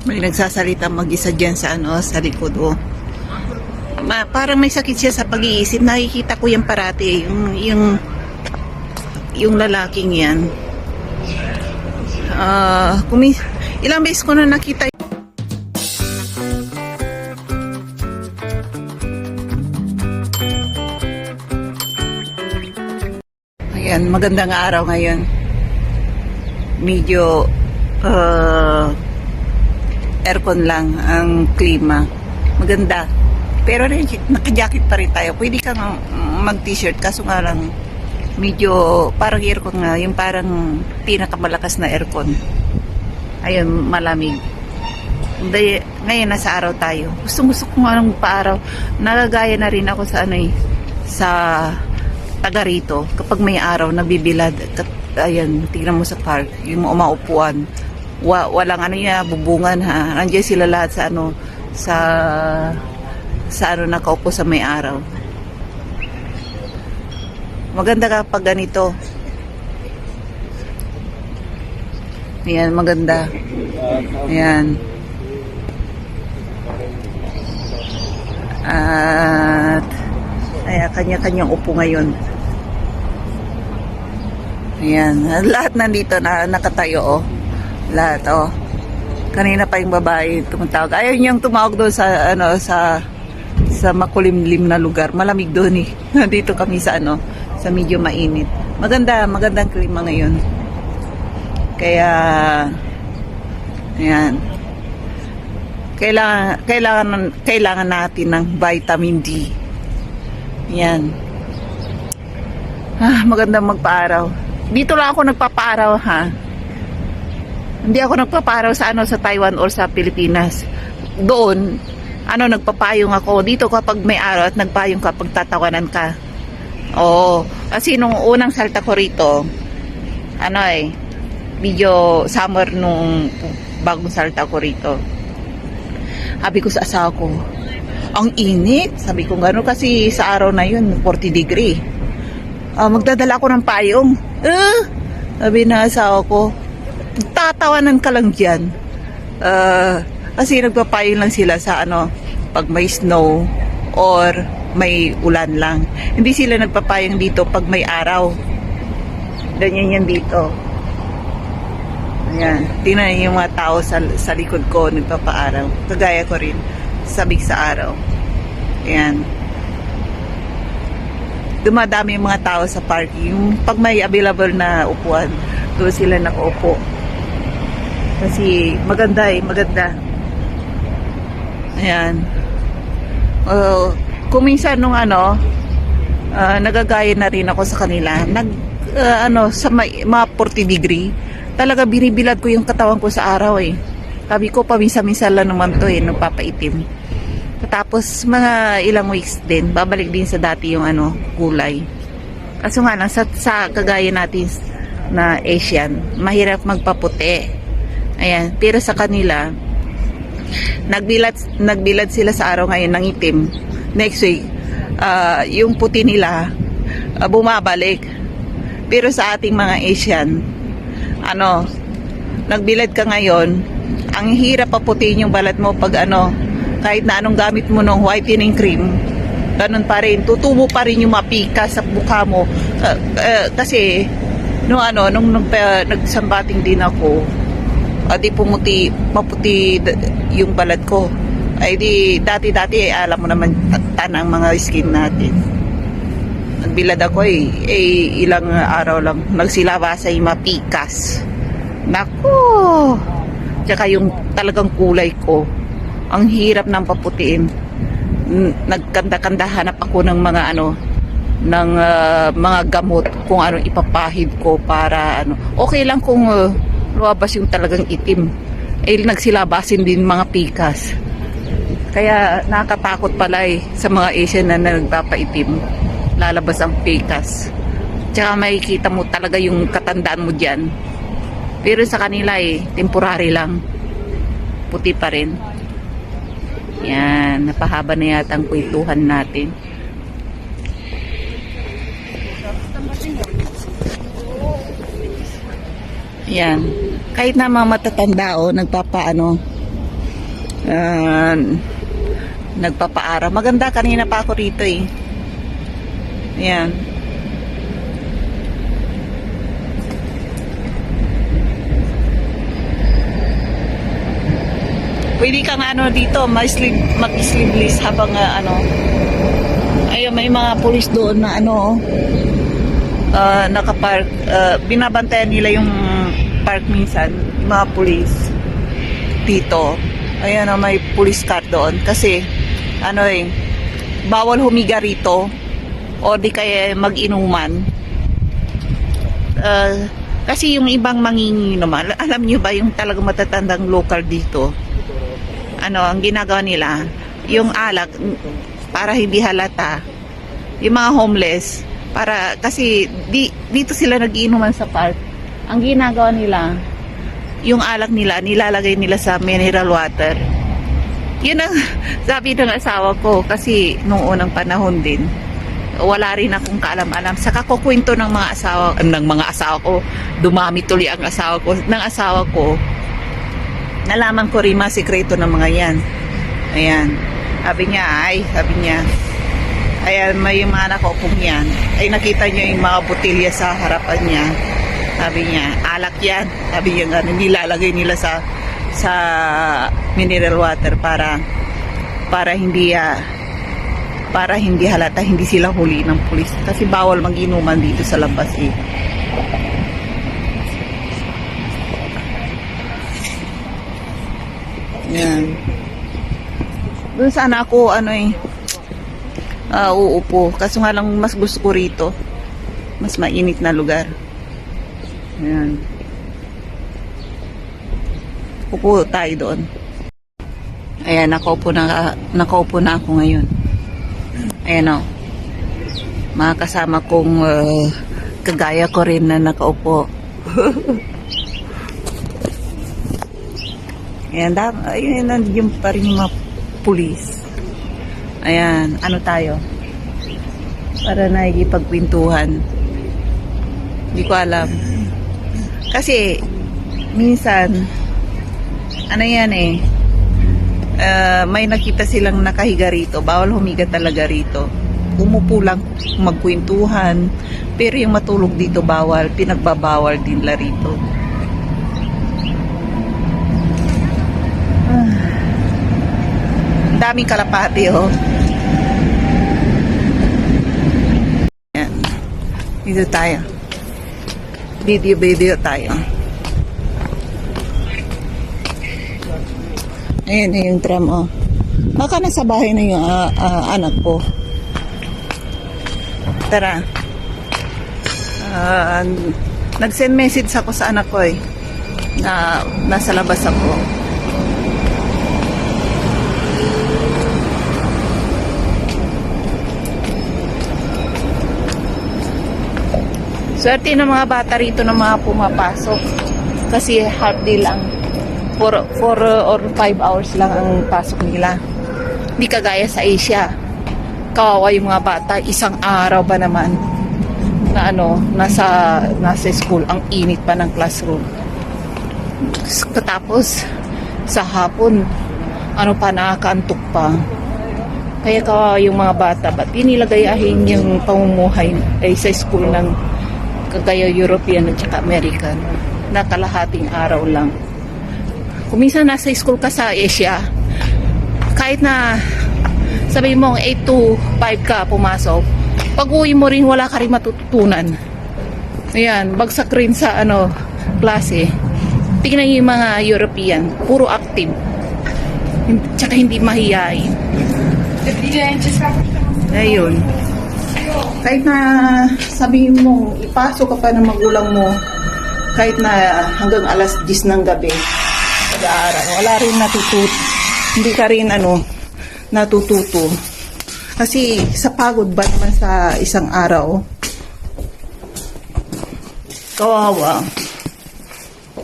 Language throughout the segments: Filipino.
May nagsasalita mag-isa dyan sa ano, sa likod, oh. Parang may sakit siya sa pag-iisip. Nakikita ko yan parati, yung lalaking yan. Ilang beses ko na nakita. Ayan, magandang araw ngayon. Medyo aircon lang ang klima. Maganda. Pero rin, naka-jacket pa rin tayo. Pwede kang mag-t-shirt, kaso nga lang medyo parang aircon nga, yung parang pinakamalakas na aircon. Ayun, malamig. Ngayon nasa araw tayo. Gusto ko nga ng paaraw. Nagagaya na rin ako sa sa taga rito. Kapag may araw, nabibilad. Ayan, tingnan mo sa park, yung umaupuan. Walang bubungan ha. Nandiyan sila lahat sa nakaupo sa may araw. Maganda kapag ganito. Ayan, maganda. Ayan. At kanya-kanyang upo ngayon. Ayan, lahat nandito na nakatayo, oh. Lahat, oh. Kanina pa yung babae tumatawag. Ayaw niyang tumawag doon sa makulimlim na lugar. Malamig doon eh. Dito kami sa sa medyo mainit. Magandang klima ngayon. Kaya ayan. Kailangan natin ng vitamin D. Ayan. Magandang magpaaraw. Dito lang ako nagpapaaraw, ha. Hindi ako nagpapaaraw sa sa Taiwan or sa Pilipinas. Doon nagpapayong ako. Dito kapag may araw at nagpayong ka, pagtatawanan ka. Oo. Kasi nung unang salta ko rito, medyo summer nung bagong salta ko rito. Sabi ko sa asawa ko, ang init. Sabi ko gano'n kasi sa araw na yun, 40 degree. Magdadala ako ng payong. Sabi na asawa ko, tatawanan ka lang dyan. Kasi nagpapayong lang sila sa pag may snow or may ulan lang. Hindi sila nagpapayong dito pag may araw. Ganyan yan dito. Ayan. Tingnan niyo yung mga tao sa likod ko nagpapaaraw. Kagaya ko rin. Sabik sa araw. Ayan. Dumadami yung mga tao sa park. Yung pag may available na upuan, doon sila nakaupo. Kasi maganda maganda. Ayan. Kung minsan nung nagagaya na rin ako sa kanila, sa mga 40 degree, talaga binibilad ko yung katawan ko sa araw eh. Sabi ko, paminsan-minsan lang naman to nagpapaitim. Tapos mga ilang weeks din, babalik din sa dati yung kulay. Kaso nga lang, sa kagaya natin na Asian, mahirap magpaputi. Ayan, pero sa kanila, nagbilad sila sa araw ngayon ng itim. Next week, yung puti nila, bumabalik. Pero sa ating mga Asian, nagbilad ka ngayon, ang hirap paputiin yung balat mo pag kahit na anong gamit mo ng whitening cream, ganun pa rin, tutubo pa rin yung mapika sa mukha mo. Kasi nung nagsambating din ako, di maputi yung balat ko. Ay di dati alam mo naman tanang mga skin natin. Nagbilad ako ilang araw lang nagsilabasa yung mapikas. Nako, tsaka yung talagang kulay ko, ang hirap ng paputiin. Nagkanda-kanda hanap ako ng mga ng mga gamot kung anong ipapahid ko para okay lang kung lumabas yung talagang itim. Nagsilabasin din mga pikas. Kaya nakakatakot pala sa mga Asian na nagpapaitim. Lalabas ang pikas. Tsaka makikita mo talaga yung katandaan mo dyan. Pero sa kanila temporary lang. Puti pa rin. Yan, napahaba na yata ang kwentuhan natin. Yan. Kahit na mga matatanda nagpapaano, Nagpapaara. Maganda, kanina pa ako rito eh. Ayan. Pwede kang ano dito, mag-sleeveless habang ayun, may mga pulis doon na nakapark. Binabantayan nila yung park minsan, yung mga pulis dito. Ayan, may police car doon. Kasi, bawal humiga rito o di kaya mag-inuman. Kasi yung ibang manginginom, alam nyo ba yung talagang matatandang local dito? Ang ginagawa nila, yung alak, para hindi halata, yung mga homeless, kasi dito sila nagiinuman sa park. Ang ginagawa nila, yung alak nila, nilalagay nila sa mineral water. Yun ang sabi ng asawa ko, kasi nung unang panahon din, wala rin akong kaalam-alam. Sa kakukwento ng mga asawa ko, dumami tuloy ang asawa ko, nalaman ko rin mga sikreto ng mga yan. Ayan. Sabi niya, ayan, may mga nakaupong yan. Ay, nakita niyo yung mga botilya sa harapan niya. Sabi niya, alak yan. Sabi niya, nilalagay nila sa mineral water para hindi halata, hindi sila huli ng pulis. Kasi bawal mag-inuman dito sa labas eh. Yan. Doon sana ako uupo. Kaso nga lang mas gusto ko rito. Mas mainit na lugar. Yan. Upo tayo doon. Ayan, nakaupo na ako ngayon. Ayan o. Mga kasama kong kagaya ko rin na nakaupo. Ayan, nandiyan pa rin yung mga pulis. Ayan, tayo? Para nakikipagpintuhan. Hindi ko alam. Kasi, minsan, may nakita silang nakahiga rito. Bawal humiga talaga rito. Umupo lang, magkwentuhan. Pero yung matulog dito, bawal. Pinagbabawal din la rito. Daming kalapati oh. Yan. Dito tayo. Video tayo. Ayan na yung tram oh. Baka nasa bahay na yung anak ko. Tara. Nag-send message ako sa anak ko eh. Na nasa labas ako. Swerte ng mga bata rito na mga pumapasok. Kasi half day lang. 4 or 5 hours lang ang pasok nila. Hindi kagaya sa Asia. Kawawa yung mga bata. Isang araw ba naman na nasa school. Ang init pa ng classroom. Tapos sa hapon, nakakaantok pa. Kaya kawawa yung mga bata. Ba't inilagayahin yung pamumuhay sa school ng kagaya European at saka American na kalahating araw lang. Kung minsan nasa school ka sa Asia, kahit na sabihin mo 8 to 5 ka pumasok, pag uwi mo rin wala ka rin matututunan. Ayan, bagsak rin sa klase. Tingnan yung mga European, puro active. Tsaka hindi mahiyain. Ayun. Kahit na sabihin mo, ipasok ka pa ng magulang mo, kahit na hanggang alas 10 ng gabi, pag-aaral, wala rin natututo. Hindi ka rin natututo. Kasi sa pagod ba naman sa isang araw, kawawa.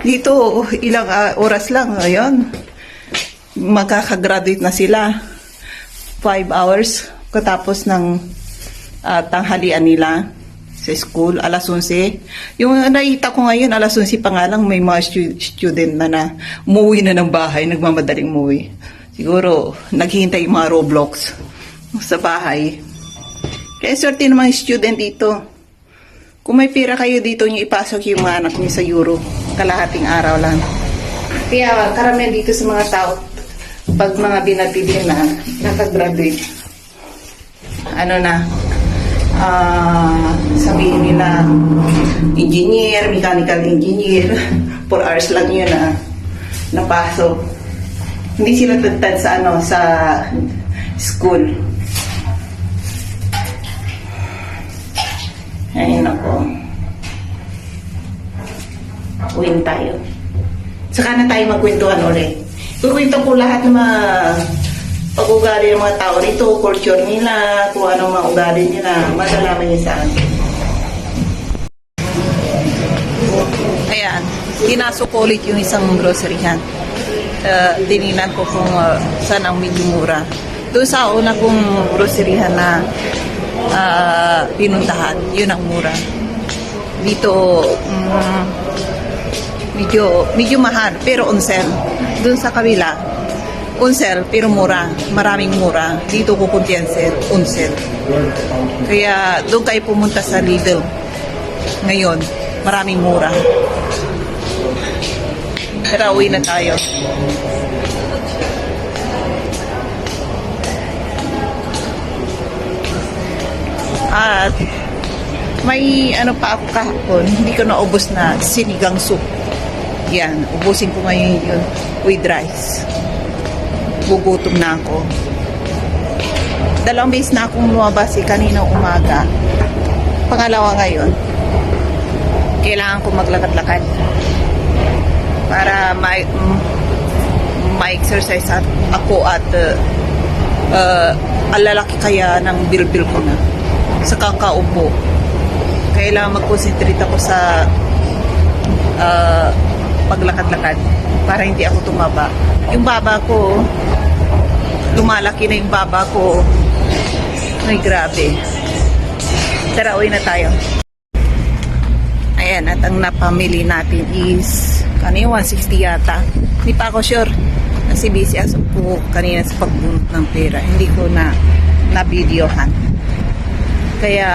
Dito, ilang oras lang, ayun, magkakagraduate na sila. 5 hours, katapos ng tanghalian nila sa school, alas 11. Yung nakita ko ngayon, alas 11 pa nga lang, may mga student na umuwi na ng bahay, nagmamadaling umuwi. Siguro, naghihintay yung mga Roblox sa bahay. Kaya swerte ng mga student dito. Kung may pira kayo dito, nyo ipasok yung mga anak nyo sa Euro. Kalahating araw lang. Kaya karamihan dito sa mga tao, pag mga binatili na, nakagraduate, sabihin nila, engineer, mechanical engineer, 4 hours lang yun napasok. Hindi sila tagtad sa school. Ayun ako. Uwin tayo. Saka na tayo magkwentuhan ulit. Kukwento ko lahat ng mga pag-ugali ng mga tao rito, culture nila, kung anong mga ugali nila, madalaman niya sa akin. Ayan, kinasukulit yung isang groceryhan. Dinilan ko kung saan ang medyo mura. Doon sa una kong groceryhan na pinuntahan, yun ang mura. Dito, medyo mahal, pero on sale. Doon sa kabila, on sale, pero mura. Maraming mura. Dito kukunti ang sale, on sale. Kaya doon kayo pumunta sa Lidl. Ngayon, maraming mura. Pero uwi na tayo. At may pa ako kahapon, hindi ko naubos na sinigang soup. Yan, ubusin ko ngayon yun with rice. Gugutom na ako. 2 beses na akong lumabas kanina umaga. Pangalawa ngayon. Kailangan ko maglakad-lakad para ma-exercise ako at alalaki kaya ng bilbil ko na sa kakaupo. Kailangan mag-concentrate ako sa paglakad-lakad para hindi ako tumaba. Yung baba ko, lumalaki na yung baba ko. Ay, grabe. Tara, uwi na tayo. Ayan, at ang napamili natin is kanina 160 yata. Hindi pa ako sure. Kasi busy ako kanina sa pagbunot ng pera. Hindi ko na-videohan. Kaya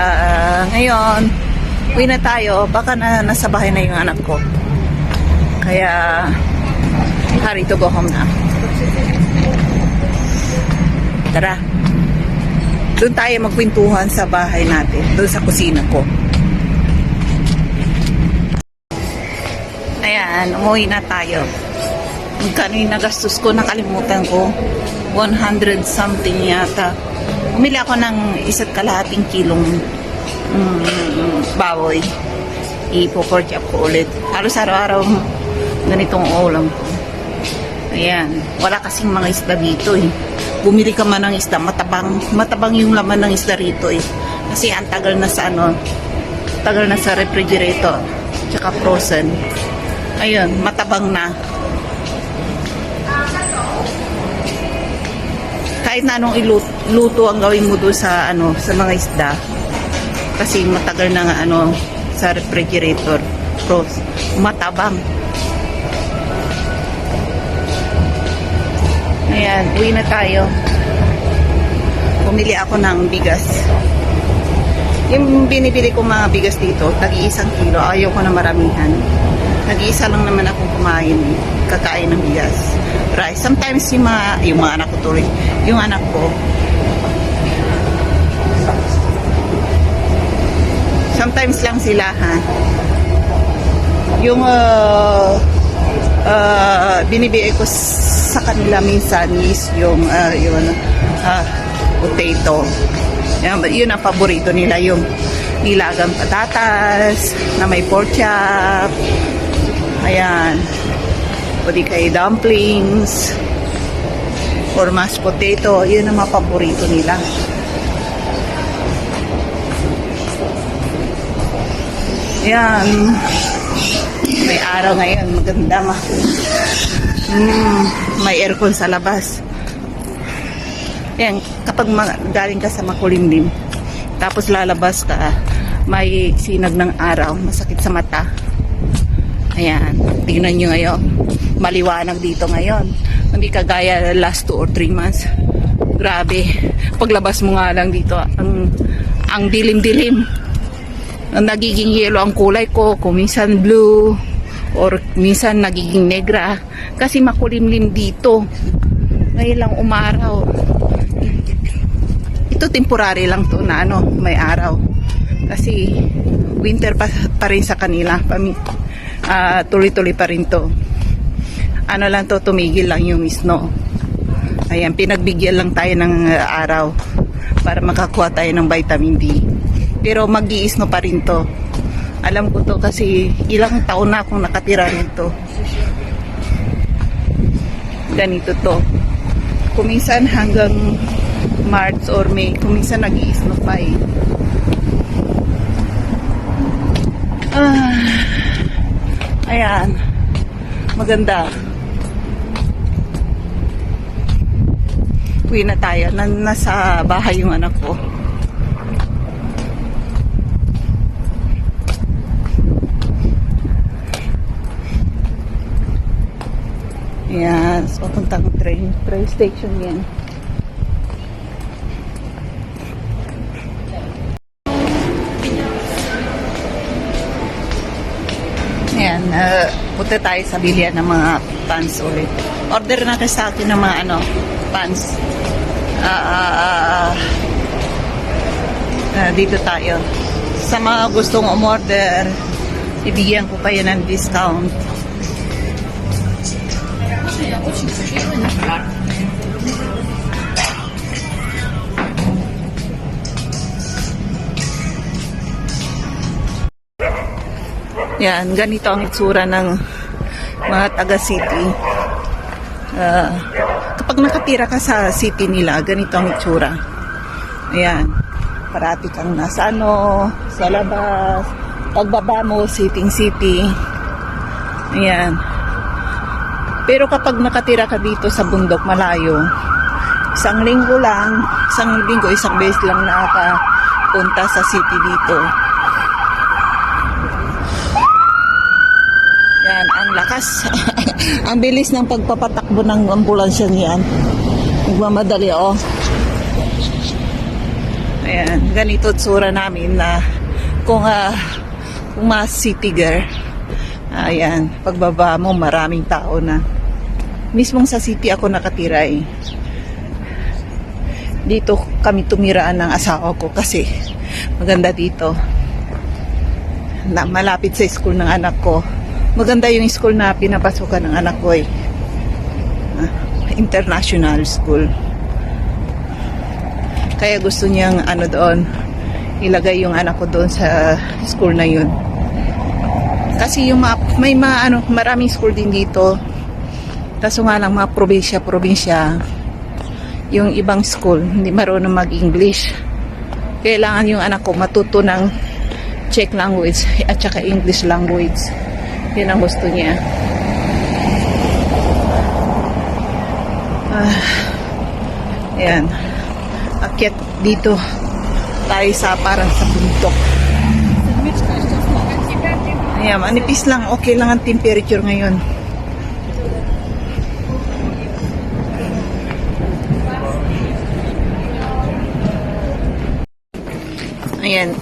ngayon, uwi na tayo. Baka nasa bahay na yung anak ko. Kaya, hurry to go home na. Tara. Doon tayo magkwentuhan sa bahay natin. Doon sa kusina ko. Ayan, umuwi na tayo. Magkano yung nagastos ko, nakalimutan ko. 100 something yata. Umili ako ng 1.5 kilong baboy. Ipo-pork chop ko ulit. Halos araw-araw ganitong ulam. Ayan. Wala kasing mga isda dito eh. Bumili ka man ng isda, matabang. Matabang yung laman ng isda rito eh. Kasi ang tagal na sa tagal na sa refrigerator. Tsaka frozen. Ayun, matabang na. Kahit na anong iluto ang gawin mo doon sa sa mga isda. Kasi matagal na nga sa refrigerator. Frozen. Matabang. Ayan, uwi na tayo. Pumili ako ng bigas. Yung binibili ko mga bigas dito, tag-1 kilo. Ayaw ko na maramihan. Nag-iisa lang naman akong kakain ng bigas. Rice. Sometimes yung mga anak ko tuloy. Yung anak ko. Sometimes lang sila, ha. Yung binibigay ko sa kanila minsan is yung potato. Yun ang paborito nila, yung nilagang patatas na may pork chop. Ayan. O di kay dumplings or mashed potato. Yun ang mga paborito nila. Ayan. May araw ngayon. Maganda may aircon sa labas. Yan, kapag galing ka sa makulimlim, tapos lalabas ka, may sinag ng araw, masakit sa mata. Ayan, tingnan nyo ngayon. Maliwanag dito ngayon. Hindi kagaya last 2 or 3 months. Grabe. Paglabas mo nga lang dito, ang dilim-dilim. Nagiging yellow ang kulay ko, kung minsan blue, or minsan nagiging negra. Kasi makulimlim dito. Ngayon lang umaraw. Ito temporary lang to na may araw. Kasi winter pa rin sa kanila. Tuloy-tuloy pa rin to. Lang to, tumigil lang yung snow. Ayan, pinagbigyan lang tayo ng araw para makakuha tayo ng vitamin D. Pero mag-i-snow pa rin to. Alam ko to kasi ilang taon na akong nakatira nito. Ganito to. Kuminsan hanggang March or May, kuminsan nag-i-snow pa eh. Ayan. Maganda. Uwi na tayo. Nasa bahay yung anak ko. Ayan. So, puntang train station yan. Ayan. Punta tayo sa bilihan ng mga pants ulit. Order natin sa akin ng mga pants. Dito tayo. Sa mga gustong umorder, ibigyan ko kayo ng discount. Yan, ganito ang itsura ng mga taga-city. Kapag nakatira ka sa city nila, ganito ang itsura. Ayan, parati kang nasa sa labas. Pagbaba mo, city. Ayan. Pero kapag nakatira ka dito sa bundok malayo, isang linggo, isang beses lang nakakapunta sa city dito. Yan, ang lakas. Ang bilis ng pagpapatakbo ng ambulansya niyan. Nagmamadali, oh. Ayan, ganito tsura namin na kung mas city girl. Ayan, pagbaba mo maraming tao na. Mismong sa city ako nakatira eh. Dito kami tumiraan ng asawa ko kasi maganda dito. Malapit sa school ng anak ko. Maganda yung school na pinapasukan ng anak ko eh. International school. Kaya gusto niyang doon, ilagay yung anak ko doon sa school na yun. Kasi yung may maraming school din dito. Kaso nga lang mga probinsya, yung ibang school, hindi marunong mag-English. Kailangan yung anak ko matuto ng Czech language at saka English language. Yan ang gusto niya. Yan. Akyat dito tayo parang sa bundok. Ayan, manipis lang. Okay lang ang temperature ngayon. Ayan,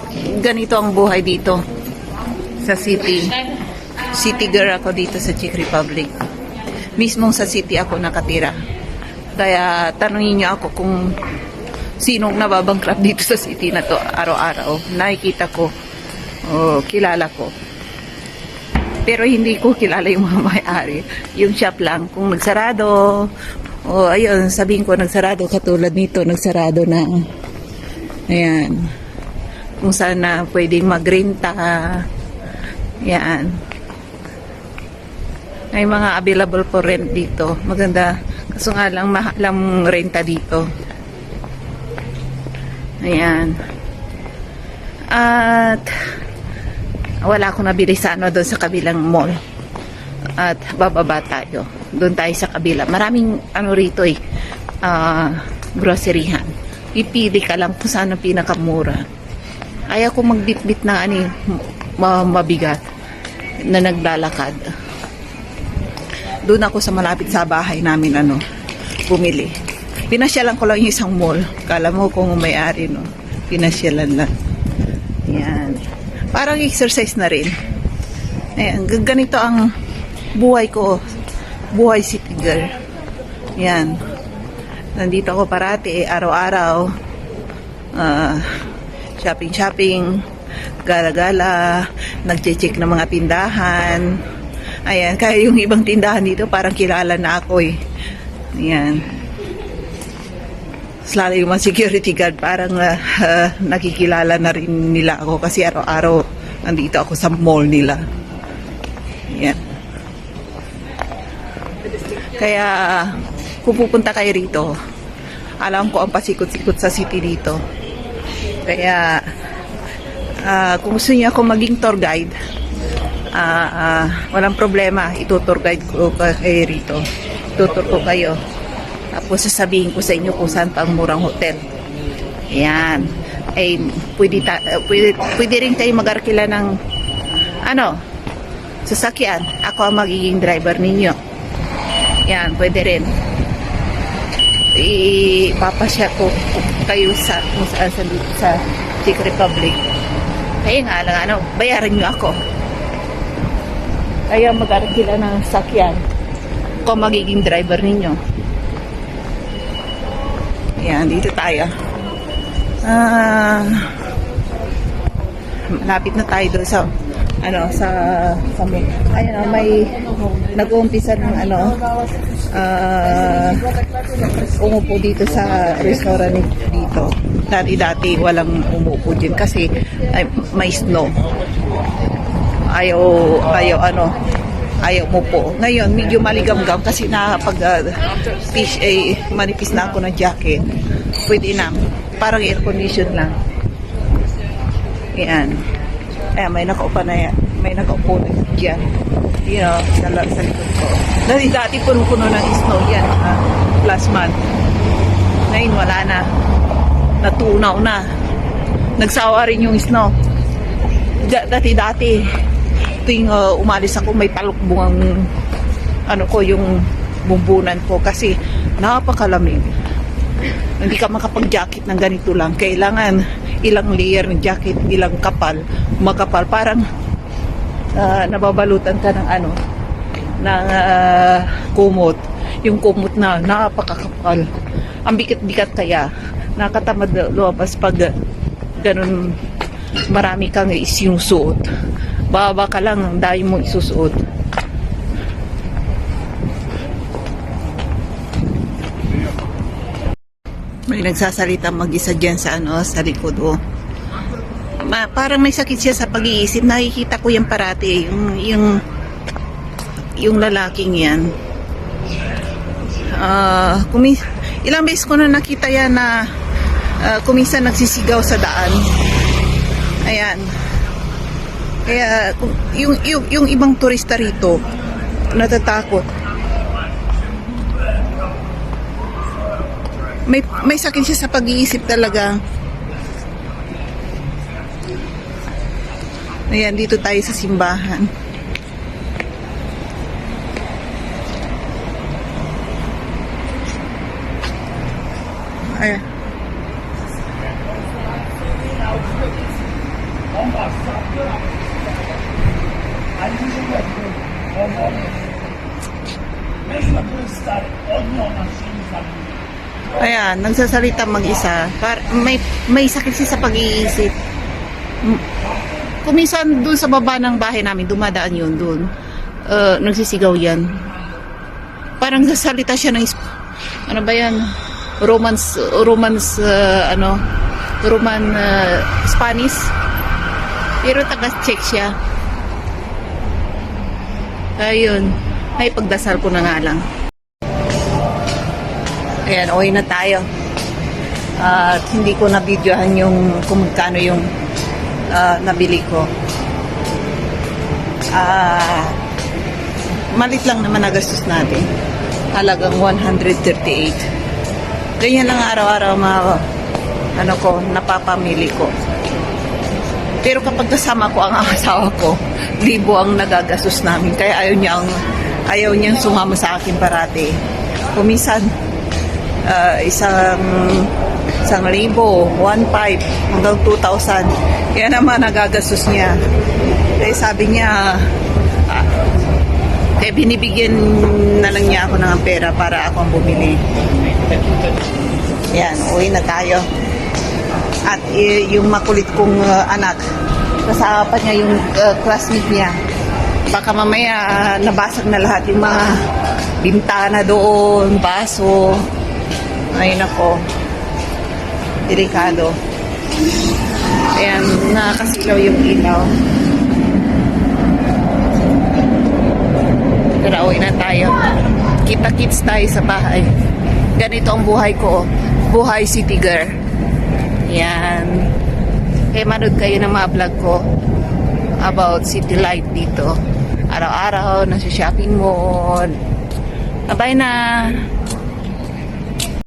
ganito ang buhay dito sa city. City girl ako dito sa Czech Republic. Mismong sa city ako nakatira. Kaya tanungin niyo ako kung sinong nababangkrap dito sa city na to araw-araw. Nakikita ko, kilala ko. Pero hindi ko kilala yung mga may-ari. Yung shop lang. Kung nagsarado, ayun, sabihin ko nagsarado. Katulad nito, nagsarado na. Ayan. Kung saan na pwedeng magrenta. Ayan. May mga available for rent dito. Maganda. Kaso nga lang, mahal ang renta dito. Ayan. At wala akong nabili sa doon sa kabilang mall. At bababa tayo. Doon tayo sa kabila. Maraming rito eh. Groceryhan. Pipili ka lang kung saan ang pinakamura. Ayaw ko magbitbit na mabigat na naglalakad. doon ako sa malapit sa bahay namin bumili. Pinasyalan ko lang yung isang mall. Kala mo kung may-ari, no? Pinasyalan lang. Yan. Parang exercise na rin. Ayan, ganito ang buhay ko. Buhay city girl. Yan. Nandito ako parati, araw-araw. Shopping, gala-gala, nagche-check ng mga tindahan. Ayan, kaya yung ibang tindahan dito parang kilala na ako eh. Ayan. Lalo yung mga security guard, parang nakikilala na rin nila ako kasi araw-araw nandito ako sa mall nila. Ayan. Kaya kung pupunta kayo rito, alam ko ang pasikot-sikot sa city dito. Kaya kung gusto niyo ako maging tour guide, walang problema, itutour guide ko kayo rito. Tutur ko kayo. Tapos sasabihin ko sa inyo kung saan pa ang murang hotel. Ayan. Ay, pwede rin kayo mag-arkila ng sasakyan. Ako ang magiging driver ninyo. Yan, pwede rin. Ipapasya ko kayo sa Czech Republic. Kaya nga lang, bayaran nyo ako. Kaya mag-arkila ng sasakyan. Ako ang magiging driver ninyo. Yan, dito tayo. Malapit na tayo doon sa ayun, may nag-uumpisa ng umupo dito sa restaurant dito. Dati walang umupo din kasi may snow. Ayaw mo po. Ngayon, medyo maligam-gam kasi fish manipis na ako ng jacket. Pwede na. Parang air condition lang. Yan. Ayan, may nakaupo na yan. May nakaupo na dyan. Sa likod ko. Dati puno-puno ng snow yan. Last month. Ngayon, wala na. Natunaw na. Nagsawa rin yung snow. Dati. Tuwing umalis ako, may talukbong yung bumbunan ko kasi napakalamig. Hindi ka makapag-jacket ng ganito lang. Kailangan ilang layer ng jacket, ilang makapal. Parang nababalutan ka ng kumot. Yung kumot na napakakapal. Ang bigat-bigat kaya. Nakatamad lumabas pag ganun marami kang isinusuot. Baba ka lang, ang dahil mong isusuot. May nagsasalita mag-isa dyan sa likod. Parang may sakit siya sa pag-iisip. Nakikita ko yan parati. Yung lalaking yan. Ilang beses ko na nakita yan na kuminsan nagsisigaw sa daan. Ayan. Kaya yung ibang turista rito natatakot. May sakit siya sa pag-iisip talaga. Ayan, dito tayo sa simbahan. Ayan. Ayan, nagsasalita mag-isa. May sakit siya sa pag-iisip. Kuminsan dun sa baba ng bahay namin, dumadaan yun dun. Nagsisigaw yan. Parang nagsasalita siya ng Roman Spanish. Pero taga-Czech siya. Ayun. Ay, pagdasal ko na nga lang. Ayan, uwi na tayo. At hindi ko na-videohan kung magkano yung nabili ko. Malit lang naman nagastos natin. Halagang 138. Ganyan lang araw-araw napapamili ko. Pero kapag kasama ko ang asawa ko, libo ang nagagastos namin. Kaya ayaw niya ayaw niyang sumama sa akin parati. Kumisan, isang 1,000, 1,500 hanggang 2,000. Yan naman nagagastos niya. Eh sabi niya, kaya binibigyan na lang niya ako ng pera para ako ang bumili. Yan, uwi na tayo. At yung makulit kong anak, kasama pa niya yung classmate niya. Baka mamaya nabasag na lahat yung mga bintana doon, baso. Ay nako, delikado. Ayan, nakakasilaw yung ilaw. Tara, uwi na tayo. Kita-kits tayo sa bahay. Ganito ang buhay ko. Buhay city girl. Yan. Kaya manood kayo ng mga vlog ko about city life dito. Araw-araw, nasa shopping mall. Bye na!